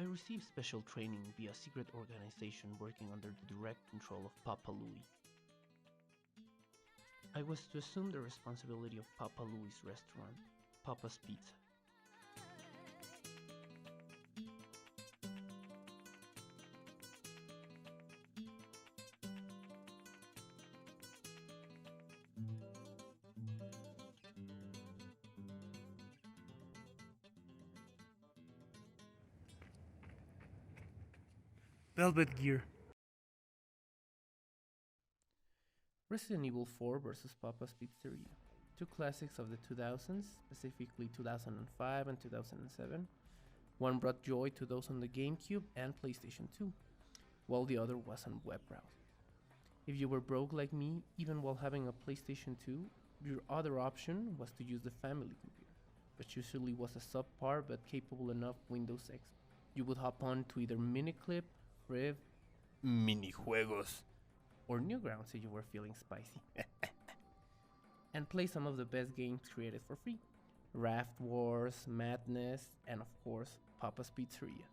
received special training via a secret organization working under the direct control of Papa Louie. I was to assume the responsibility of Papa Louie's restaurant, Papa's Pizza. Velvet Gear. Resident Evil 4 vs. Papa's Pizzeria. Two classics of the 2000s, specifically 2005 and 2007. One brought joy to those on the GameCube and PlayStation 2, while the other was on web browser. If you were broke like me, even while having a PlayStation 2, your other option was to use the family computer, which usually was a subpar but capable enough Windows X. You would hop on to either Miniclip, Riv, Minijuegos, or Newgrounds if you were feeling spicy, and play some of the best games created for free. Raft Wars, Madness, and of course, Papa's Pizzeria.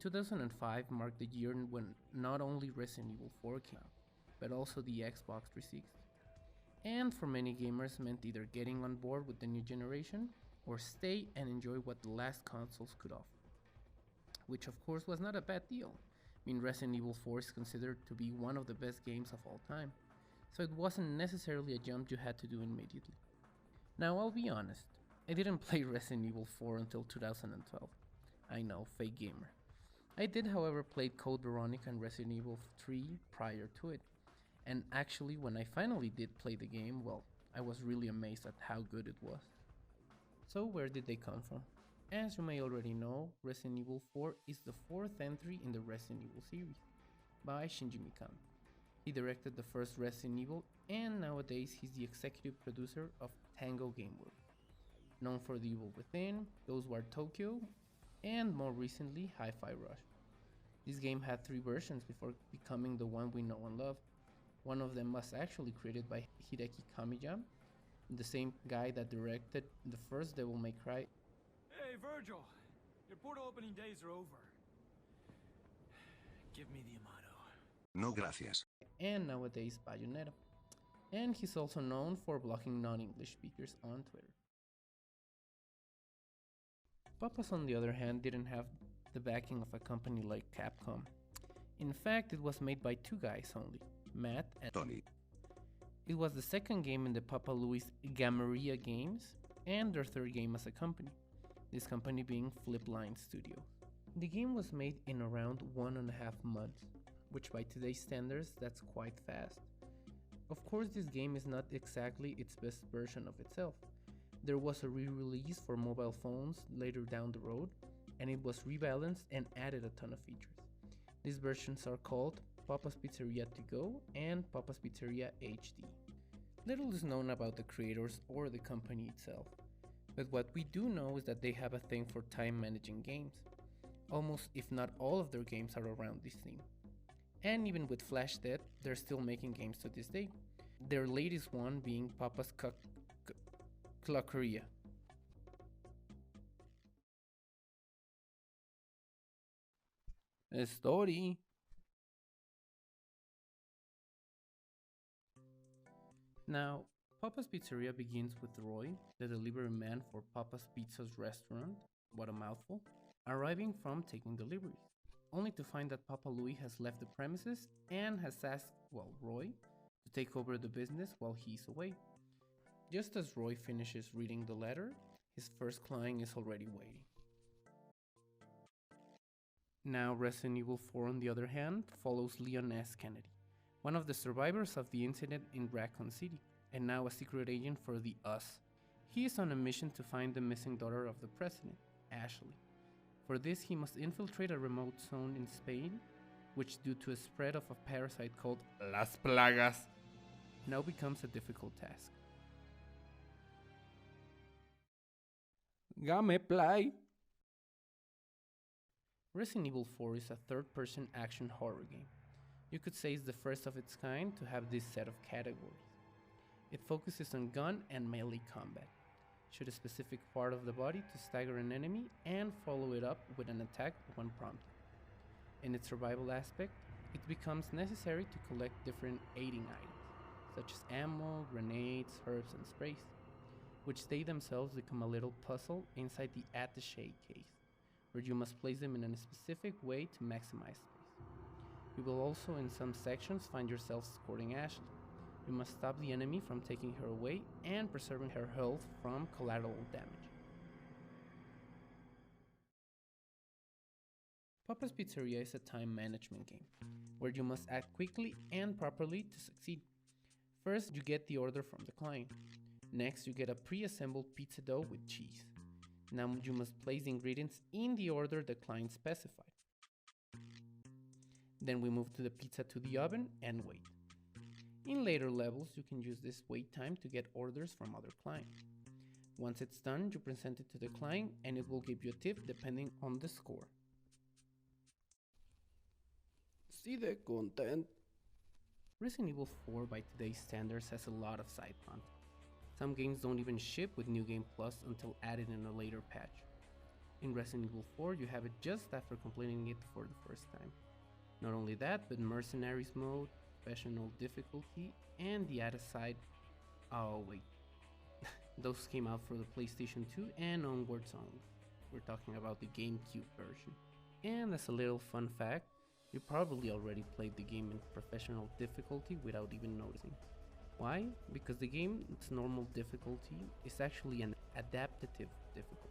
2005 marked the year when not only Resident Evil 4 came out, but also the Xbox 360. And for many gamers meant either getting on board with the new generation, or stay and enjoy what the last consoles could offer. Which of course was not a bad deal. I mean, Resident Evil 4 is considered to be one of the best games of all time, so it wasn't necessarily a jump you had to do immediately. Now I'll be honest, I didn't play Resident Evil 4 until 2012. I know, fake gamer. I did however play Code Veronica and Resident Evil 3 prior to it, and actually when I finally did play the game, well, I was really amazed at how good it was. So where did they come from? As you may already know, Resident Evil 4 is the fourth entry in the Resident Evil series, by Shinji Mikami. He directed the first Resident Evil, and nowadays he's the executive producer of Tango Gameworks, known for The Evil Within, Ghost War Tokyo, and more recently Hi-Fi Rush. This game had 3 versions before becoming the one we know and love. One of them was actually created by Hideki Kamiya, the same guy that directed the first Devil May Cry. Hey, Virgil! Your portal opening days are over. Give me the Amato. No gracias. And nowadays Bayonetta. And he's also known for blocking non-English speakers on Twitter. Papa's on the other hand didn't have the backing of a company like Capcom. In fact, it was made by 2 guys only, Matt and Tony. It was the second game in the Papa Louie's Gameria games, and their third game as a company, this company being Flipline Studios. The game was made in around 1.5 months, which by today's standards, that's quite fast. Of course, this game is not exactly its best version of itself. There was a re-release for mobile phones later down the road, and it was rebalanced and added a ton of features. These versions are called Papa's Pizzeria To Go and Papa's Pizzeria HD. Little is known about the creators or the company itself, but what we do know is that they have a thing for time managing games. Almost if not all of their games are around this theme. And even with Flash Dead, they're still making games to this day. Their latest one being Papa's Clockeria. A story. Now, Papa's Pizzeria begins with Roy, the delivery man for Papa's Pizza's restaurant, what a mouthful, arriving from taking deliveries, only to find that Papa Louie has left the premises and has asked, Roy, to take over the business while he's away. Just as Roy finishes reading the letter, his first client is already waiting. Now Resident Evil 4 on the other hand follows Leon S. Kennedy, one of the survivors of the incident in Raccoon City, and now a secret agent for the US. He is on a mission to find the missing daughter of the president, Ashley. For this he must infiltrate a remote zone in Spain, which due to a spread of a parasite called Las Plagas, now becomes a difficult task. Gameplay. Resident Evil 4 is a third-person action horror game. You could say it's the first of its kind to have this set of categories. It focuses on gun and melee combat, shoot a specific part of the body to stagger an enemy, and follow it up with an attack when prompted. In its survival aspect, it becomes necessary to collect different aiding items, such as ammo, grenades, herbs, and sprays, which they themselves become a little puzzle inside the attaché case, where you must place them in a specific way to maximize space. You will also in some sections find yourself escorting Ashley. You must stop the enemy from taking her away and preserving her health from collateral damage. Papa's Pizzeria is a time management game, where you must act quickly and properly to succeed. First, you get the order from the client. Next, you get a pre-assembled pizza dough with cheese. Now you must place the ingredients in the order the client specified. Then we move the pizza to the oven and wait. In later levels, you can use this wait time to get orders from other clients. Once it's done, you present it to the client and it will give you a tip depending on the score. See the content. Resident Evil 4 by today's standards has a lot of side content. Some games don't even ship with New Game Plus until added in a later patch. In Resident Evil 4, you have it just after completing it for the first time. Not only that, but Mercenaries mode, professional difficulty, and the added side. Oh wait, those came out for the PlayStation 2 and onwards only. We're talking about the GameCube version. And as a little fun fact, you probably already played the game in professional difficulty without even noticing. Why? Because the game's normal difficulty is actually an adaptive difficulty.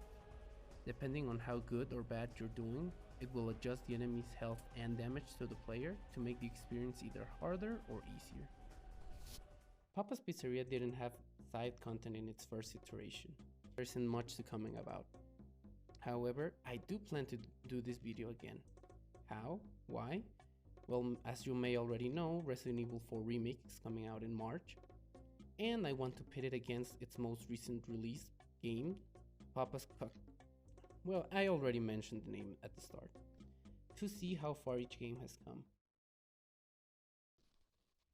Depending on how good or bad you're doing, it will adjust the enemy's health and damage to the player to make the experience either harder or easier. Papa's Pizzeria didn't have side content in its first iteration. There isn't much to coming about. However, I do plan to do this video again. How? Why? Well, as you may already know, Resident Evil 4 Remake is coming out in March, and I want to pit it against its most recent release game, Papa's Cook. Well, I already mentioned the name at the start, to see how far each game has come.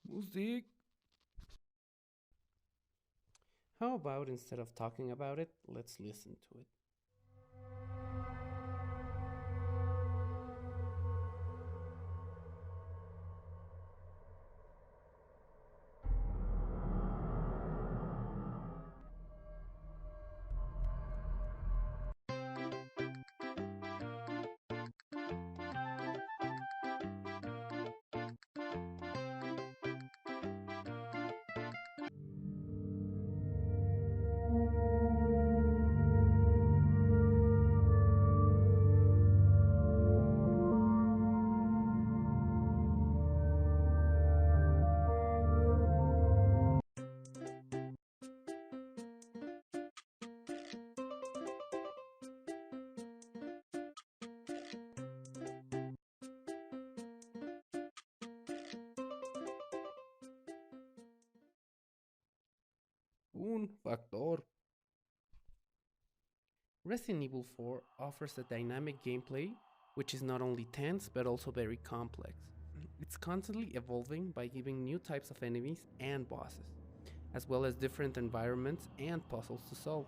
Music! How about instead of talking about it, let's listen to it. Un factor. Resident Evil 4 offers a dynamic gameplay which is not only tense but also very complex. It's constantly evolving by giving new types of enemies and bosses, as well as different environments and puzzles to solve.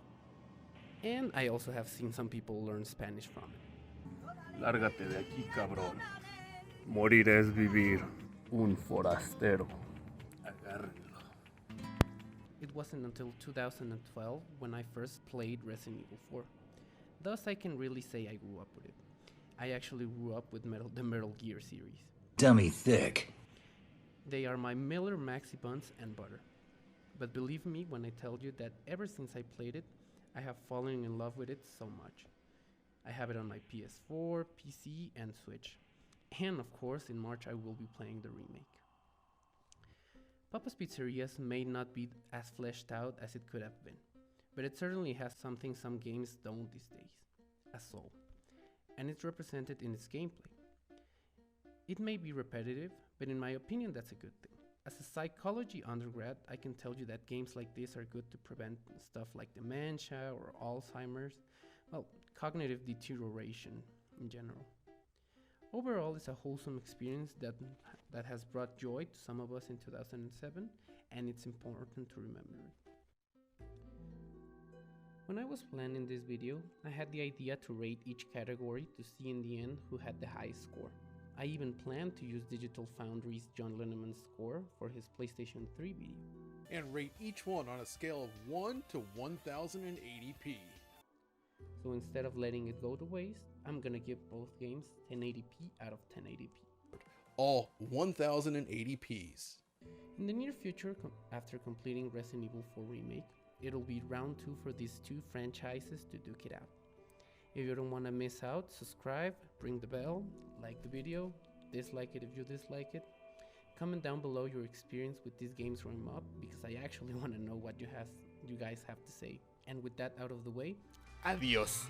And I also have seen some people learn Spanish from it. Lárgate de aquí, cabrón. Morir es vivir. Un forastero. Agárrenlo. It wasn't until 2012 when I first played Resident Evil 4. Thus I can really say I grew up with it. I actually grew up with the Metal Gear series. Dummy thick. They are my Miller Maxi Buns and butter. But believe me when I tell you that ever since I played it, I have fallen in love with it so much. I have it on my PS4, PC, and Switch. And of course, in March I will be playing the remake. Papa's Pizzerias may not be as fleshed out as it could have been, but it certainly has something some games don't these days, a soul. And it's represented in its gameplay. It may be repetitive, but in my opinion that's a good thing. As a psychology undergrad, I can tell you that games like this are good to prevent stuff like dementia or Alzheimer's, well, cognitive deterioration in general. Overall, it's a wholesome experience that has brought joy to some of us in 2007, and it's important to remember it. When I was planning this video, I had the idea to rate each category to see in the end who had the highest score. I even planned to use Digital Foundry's John Linneman's score for his PlayStation 3 video. And rate each one on a scale of 1 to 1080p. So instead of letting it go to waste, I'm gonna give both games 1080p out of 1080p. All 1080ps. In the near future, after completing Resident Evil 4 Remake, it'll be round 2 for these two franchises to duke it out. If you don't want to miss out, subscribe, ring the bell, like the video, dislike it if you dislike it. Comment down below your experience with these games growing up, because I actually want to know what you guys have to say. And with that out of the way, Adios.